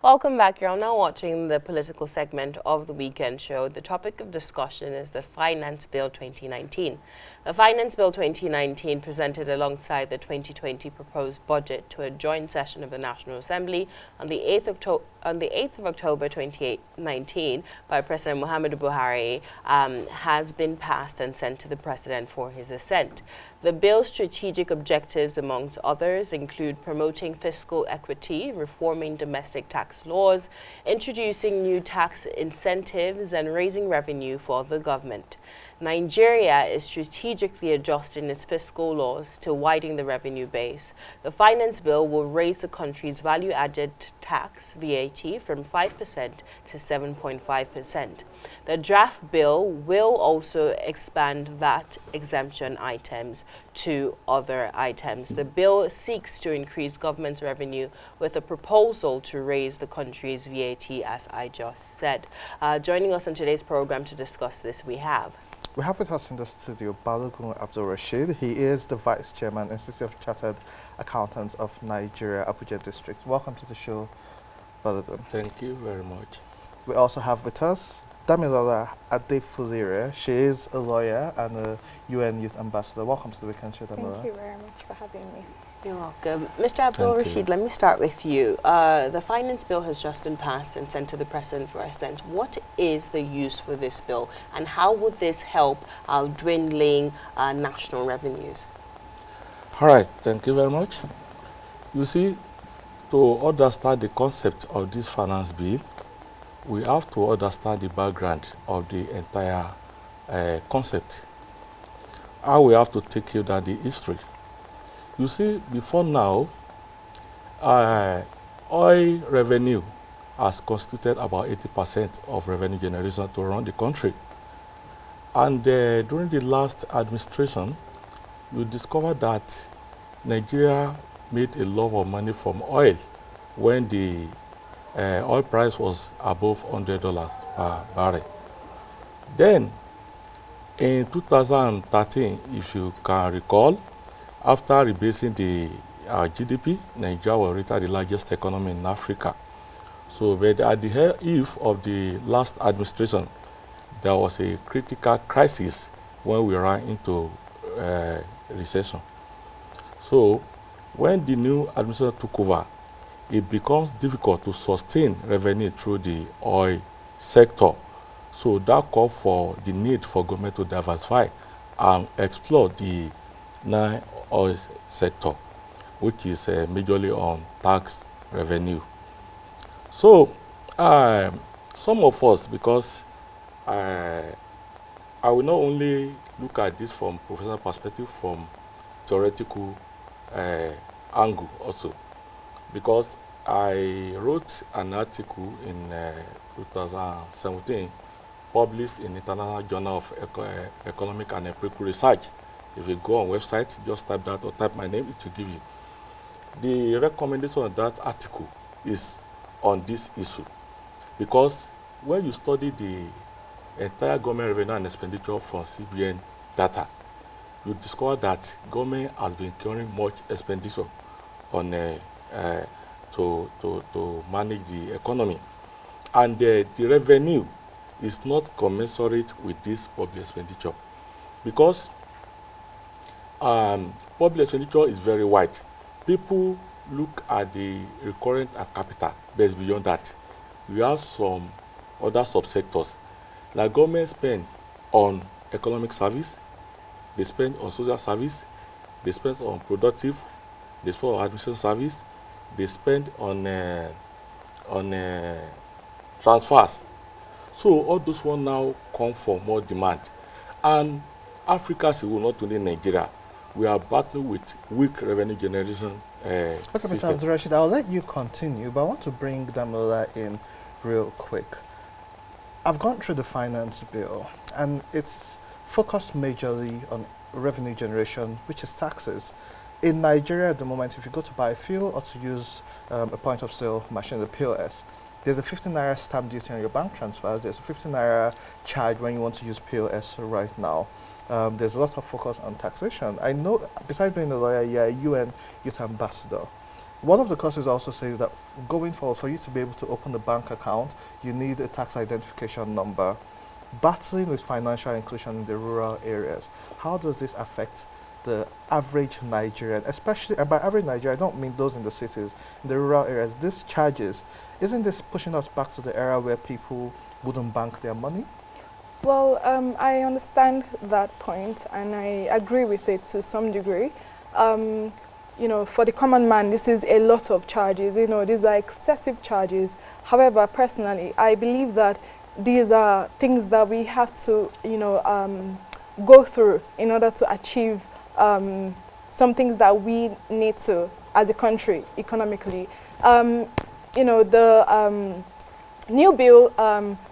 Welcome back. You're now watching the political segment of the weekend show. The topic of discussion is the Finance Bill 2019. The Finance Bill 2019 presented alongside the 2020 proposed budget to a joint session of the National Assembly on the 8th of October 2019 by President Muhammadu Buhari has been passed and sent to the President for his assent. The bill's strategic objectives, amongst others, include promoting fiscal equity, reforming domestic tax laws, introducing new tax incentives, and raising revenue for the government. Nigeria is strategically adjusting its fiscal laws to widen the revenue base. The finance bill will raise the country's value-added tax, VAT, from 5% to 7.5%. The draft bill will also expand VAT exemption items to other items. The bill seeks to increase government revenue with a proposal to raise the country's VAT, as I just said. Joining us on today's program to discuss this, we have with us in the studio Balogun Abdulrasheed. He is the Vice Chairman, Institute of Chartered Accountants of Nigeria, Abuja District. Welcome to the show, Balogun. Thank you very much. We also have with us Damilola Adefulire. She is a lawyer and a UN Youth Ambassador. Welcome to the Weekend Show, Damilola. Thank you very much for having me. You're welcome. Mr. Abdulrasheed, let me start with you. The finance bill has just been passed and sent to the President for assent. What is the use for this bill, and how would this help our dwindling national revenues? All right, thank you very much. You see, to understand the concept of this finance bill, we have to understand the background of the entire concept. And we have to take you down the history. You see, before now, oil revenue has constituted about 80% of revenue generation to run the country. And during the last administration, you discover that Nigeria made a lot of money from oil when the oil price was above $100 per barrel. Then, in 2013, if you can recall, after rebasing the GDP, Nigeria was rated the largest economy in Africa. So, but at the eve of the last administration, there was a critical crisis when we ran into recession. So, when the new administration took over, it becomes difficult to sustain revenue through the oil sector. So that called for the need for government to diversify and explore the non-oil sector, which is majorly on tax revenue. So some of us, because I will not only look at this from professional perspective, from theoretical angle also, because I wrote an article in 2017 published in International Journal of Economic and Empirical Research. If you go on website, just type that or type my name, it will give you. The recommendation of that article is on this issue, because when you study the entire government revenue and expenditure from CBN data, you discover that government has been incurring much expenditure on to manage the economy, and the revenue is not commensurate with this public expenditure, because public expenditure is very wide. People look at the recurrent and capital, but beyond that, we have some other subsectors. Like government spend on economic service, they spend on social service, they spend on productive, they spend on administration service, they spend on transfers. So all those ones now come for more demand. And Africa, not only Nigeria, we are battling with weak revenue generation Okay, Mr. Abdulrasheed, I'll let you continue, but I want to bring Damilola in real quick. I've gone through the finance bill, and it's focused majorly on revenue generation, which is taxes. In Nigeria at the moment, if you go to buy fuel or to use a point of sale machine, the POS, there's a 15 naira stamp duty on your bank transfers. There's a 15 naira charge when you want to use POS right now. There's a lot of focus on taxation. I know, besides being a lawyer, you're a UN Youth Ambassador. One of the courses also says that going forward, for you to be able to open a bank account, you need a tax identification number. Battling with financial inclusion in the rural areas, how does this affect the average Nigerian, especially, and by average Nigerian, I don't mean those in the cities, in the rural areas, these charges, isn't this pushing us back to the era where people wouldn't bank their money? Well, I understand that point, and I agree with it to some degree. You know, for the common man, this is a lot of charges. You know, these are excessive charges. However, personally, I believe that these are things that we have to, you know, go through in order to achieve some things that we need to, as a country, economically. You know, the new bill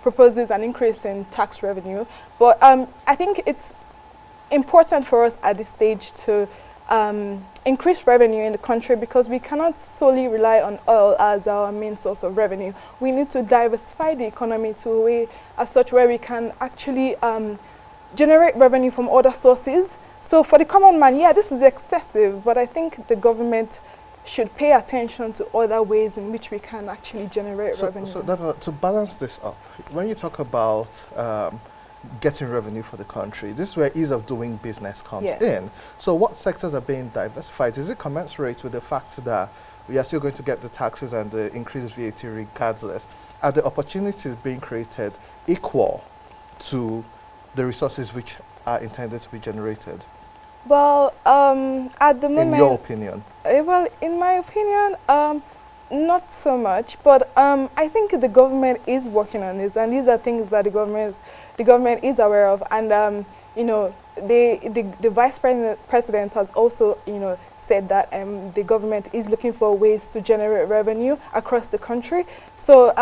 proposes an increase in tax revenue, but I think it's important for us at this stage to increase revenue in the country, because we cannot solely rely on oil as our main source of revenue. We need to diversify the economy to a way as such where we can actually generate revenue from other sources. So for the common man, yeah, this is excessive, but I think the government should pay attention to other ways in which we can actually generate revenue. So to balance this up, when you talk about getting revenue for the country, this is where ease of doing business comes in. So what sectors are being diversified? Is it commensurate with the fact that we are still going to get the taxes and the increased VAT regardless? Are the opportunities being created equal to the resources which are intended to be generated? Well, at the moment... In your opinion? Well, in my opinion, not so much, but I think the government is working on this, and these are things that the government is aware of, and you know, the vice president has also, you know, said that the government is looking for ways to generate revenue across the country. So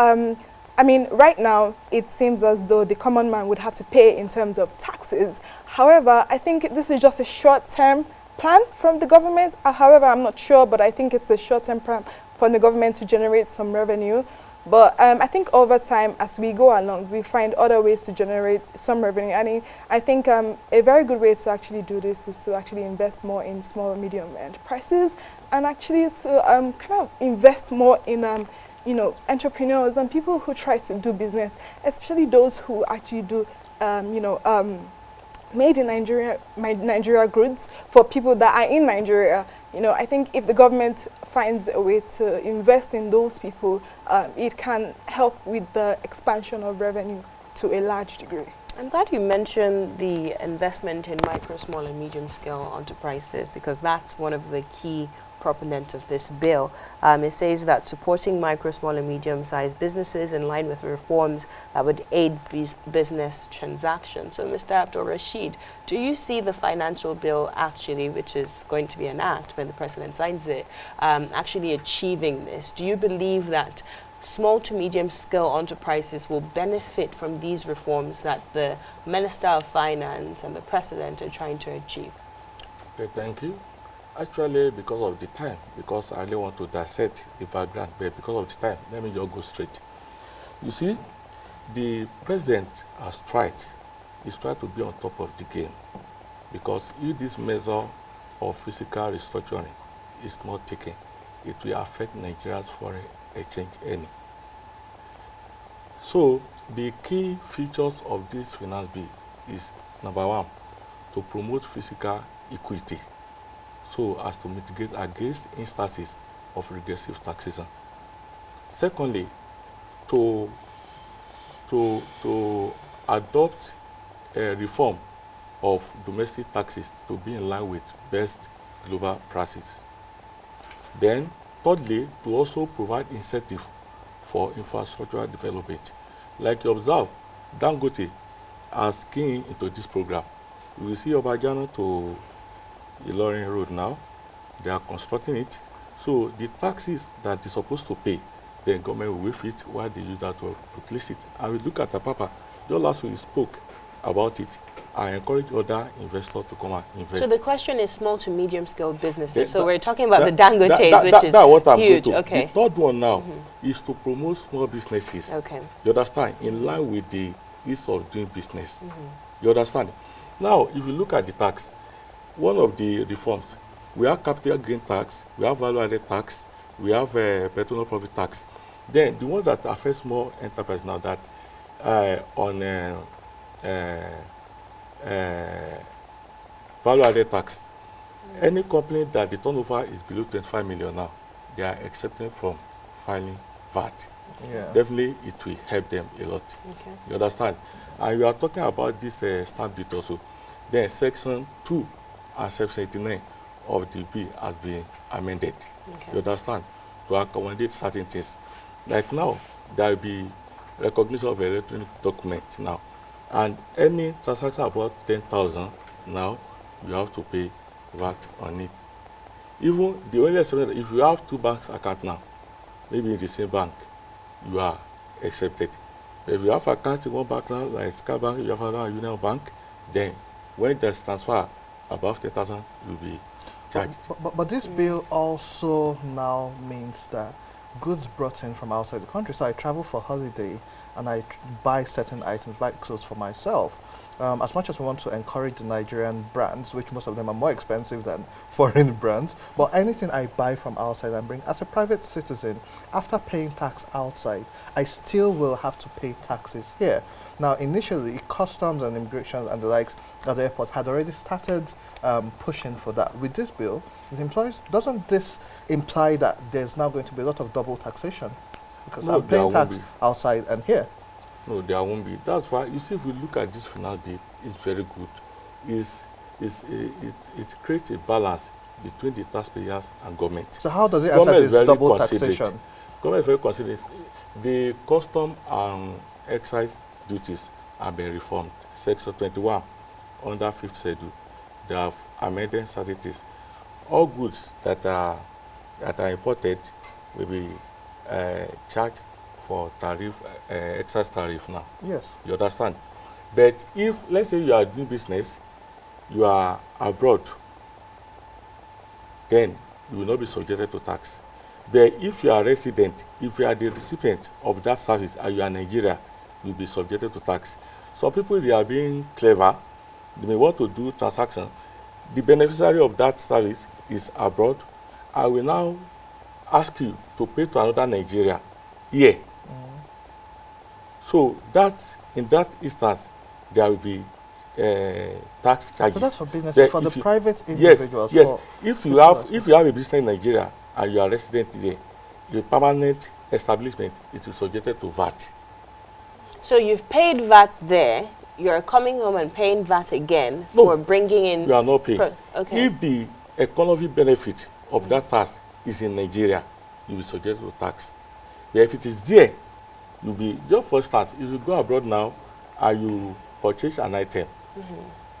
I mean, right now it seems as though the common man would have to pay in terms of taxes. However, I think this is just a short-term plan from the government. However, I'm not sure, but I think it's a short-term plan from the government to generate some revenue. But I think over time, as we go along, we find other ways to generate some revenue. And I think a very good way to actually do this is to actually invest more in small and medium enterprises, and actually to kind of invest more in you know, entrepreneurs and people who try to do business, especially those who actually do you know, made in Nigeria goods for people that are in Nigeria. You know, I think if the government finds a way to invest in those people, it can help with the expansion of revenue to a large degree. I'm glad you mentioned the investment in micro, small and medium scale enterprises, because that's one of the key proponents of this bill. It says that supporting micro, small and medium-sized businesses in line with reforms that would aid these business transactions. So, Mr. Abdulrasheed, do you see the financial bill actually, which is going to be an act when the president signs it, actually achieving this? Do you believe that small to medium scale enterprises will benefit from these reforms that the Minister of Finance and the President are trying to achieve? Okay, thank you. Actually, because of the time, because I really want to dissect the background, but because of the time, let me just go straight. You see, the president has tried, he's tried to be on top of the game, because if this measure of physical restructuring is not taken, it will affect Nigeria's foreign exchange earning. So, the key features of this finance bill is, number one, to promote physical equity, so as to mitigate against instances of regressive taxation. Secondly, to adopt a reform of domestic taxes to be in line with best global practice. Then, thirdly, to also provide incentive for infrastructural development. Like you observe, Dangote has keyed into this program. You will see Abuja to Ilorin Road now, they are constructing it. So the taxes that they're supposed to pay, the government will waive it while they use that to list it. And we look at Apapa, just last week we spoke about it. I encourage other investors to come and invest. So the question is small to medium scale businesses. So we're talking about the Dangotes, which is what I'm huge. going to. Okay. The third one now is to promote small businesses. Okay. You understand? In line with the ease of doing business. You understand? Now, if you look at the tax, one of the reforms, we have capital gain tax, we have value added tax, we have personal profit tax. Then the one that affects small enterprise now that on value-added tax, any company that the turnover is below 25 million now, they are exempted from filing VAT. Yeah. Definitely, it will help them a lot. Okay. You understand? And you are talking about this stamp duty also. Then Section 2 and Section 89 of the bill has been amended. Okay. You understand? To accommodate certain things. Like now, there will be recognition of electronic document now. And any transaction above 10,000 now, you have to pay VAT on it. Even the only exception, if you have two bank accounts now, maybe in the same bank, you are accepted. If you have account in one bank now, like Sky Bank, you have another Union Bank, then when there's transfer above 10,000, you'll be charged. But this bill also now means that goods brought in from outside the country, so I travel for holiday and I buy certain items, buy clothes for myself. As much as we want to encourage the Nigerian brands, which most of them are more expensive than foreign brands, but anything I buy from outside and bring, as a private citizen, after paying tax outside, I still will have to pay taxes here. Now, initially, customs and immigration and the likes at the airport had already started pushing for that. With this bill, it implies, doesn't this imply that there's now going to be a lot of double taxation? Because No, I'm paying there won't tax be. outside and here. No, there won't be. That's why, you see, if we look at this final bill, it's very good. It creates a balance between the taxpayers and government. So how does it Government answer is this very double considerate. taxation? Government is very considerate. The custom and excise duties have been reformed. Section 21 under 5th schedule, they have amended certain things. All goods that are imported will be charged for tariff, excise tariff now. Yes. You understand? But if, let's say you are doing business, you are abroad, then you will not be subjected to tax. But if you are resident, if you are the recipient of that service and you are Nigeria, you will be subjected to tax. Some people, they are being clever. They may want to do transaction. The beneficiary of that service is abroad. I will now ask you to pay to another Nigeria here. So that, in that instance, there will be tax charges. So that's for business, But for the if you- private Yes, individuals. yes. for- If you have a business in Nigeria and you are resident there, a permanent establishment, it is subjected to VAT. So you've paid VAT there. You're coming home and paying VAT again No, for bringing in. You are not paying. Okay. If the economic benefit of that tax is in Nigeria, you will be subject to tax. But if it is there, you'll be, just for instance, if you go abroad now and you purchase an item,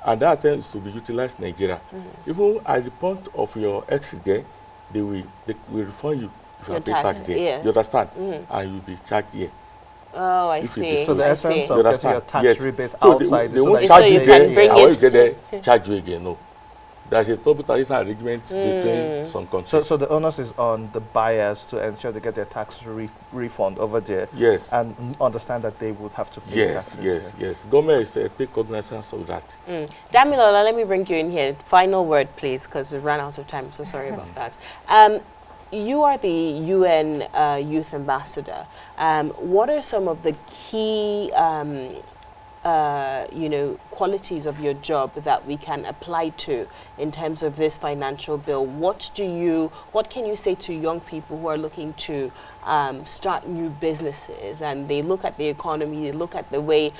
and that item is to be utilized in Nigeria, even at the point of your exit there, they will refund you if you Your have paid tax tax, there. yes. You understand? And you'll be charged here. Oh, I If you see. disclose. So the I essence You of getting understand? your tax Yes. rebate So outside they is so won't that charge So you you there, can bring and when it- you get there, charge you again. No. There's a double taxation agreement between some countries. So the onus is on the buyers to ensure they get their tax refund over there. Yes. And understand that they would have to pay Yes, taxes. yes, yeah. yes. Government is take cognizance of that. Damilola, let me bring you in here. Final word, please, because we've run out of time. So sorry about that. You are the UN Youth Ambassador. What are some of the key, qualities of your job that we can apply to in terms of this financial bill? What can you say to young people who are looking to start new businesses, and they look at the economy, they look at the way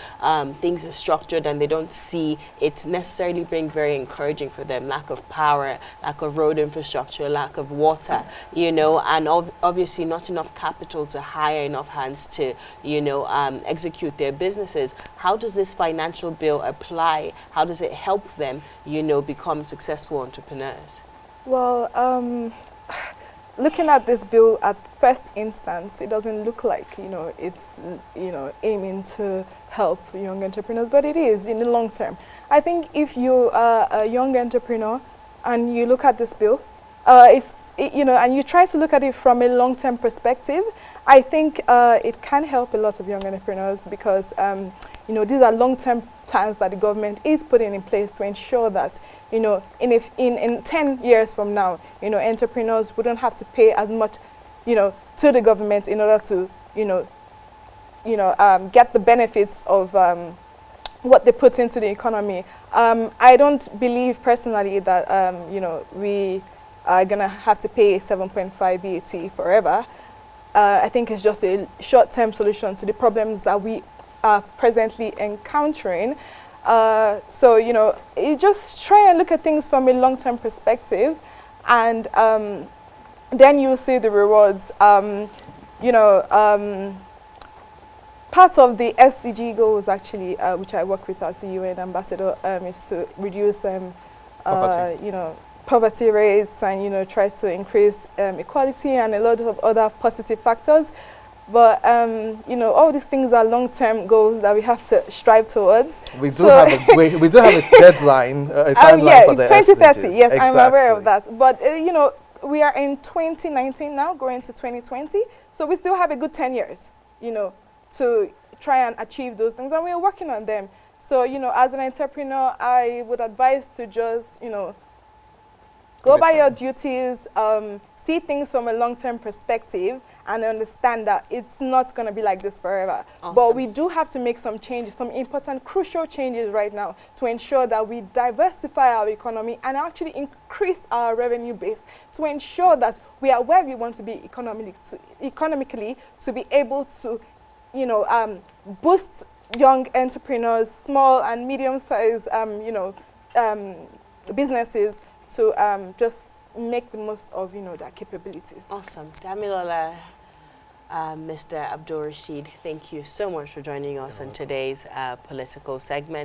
things are structured, and they don't see it necessarily being very encouraging for them? Lack of power, lack of road infrastructure, lack of water, and obviously not enough capital to hire enough hands to, execute their businesses. How does this financial bill apply? How does it help them, become successful entrepreneurs? Well, looking at this bill at first instance, it doesn't look like, it's, aiming to help young entrepreneurs, but it is in the long term. I think if you are a young entrepreneur and you look at this bill, and you try to look at it from a long-term perspective, I think it can help a lot of young entrepreneurs because, these are long-term plans that the government is putting in place to ensure that, in 10 years from now, entrepreneurs wouldn't have to pay as much to the government in order to, get the benefits of what they put into the economy. I don't believe personally that, we are going to have to pay 7.5 VAT forever. I think it's just a short-term solution to the problems that we are presently encountering. So, you just try and look at things from a long-term perspective, and then you'll see the rewards. Part of the SDG goals, actually, which I work with as a UN ambassador, is to reduce, poverty rates and, try to increase equality and a lot of other positive factors. But, all these things are long-term goals that we have to strive towards. We do have a deadline, a timeline for the 2030, SDGs. yes, Exactly. I'm aware of that. But, we are in 2019 now, going to 2020, so we still have a good 10 years, to try and achieve those things, and we are working on them. So, as an entrepreneur, I would advise to just, go by your duties, see things from a long-term perspective, and understand that it's not going to be like this forever. Awesome. But we do have to make some changes, some important, crucial changes right now to ensure that we diversify our economy and actually increase our revenue base to ensure that we are where we want to be economically to be able to, boost young entrepreneurs, small and medium-sized, businesses to just make the most of, their capabilities. Awesome. Damilola, Mr. Abdulrasheed, thank you so much for joining us on today's political segment.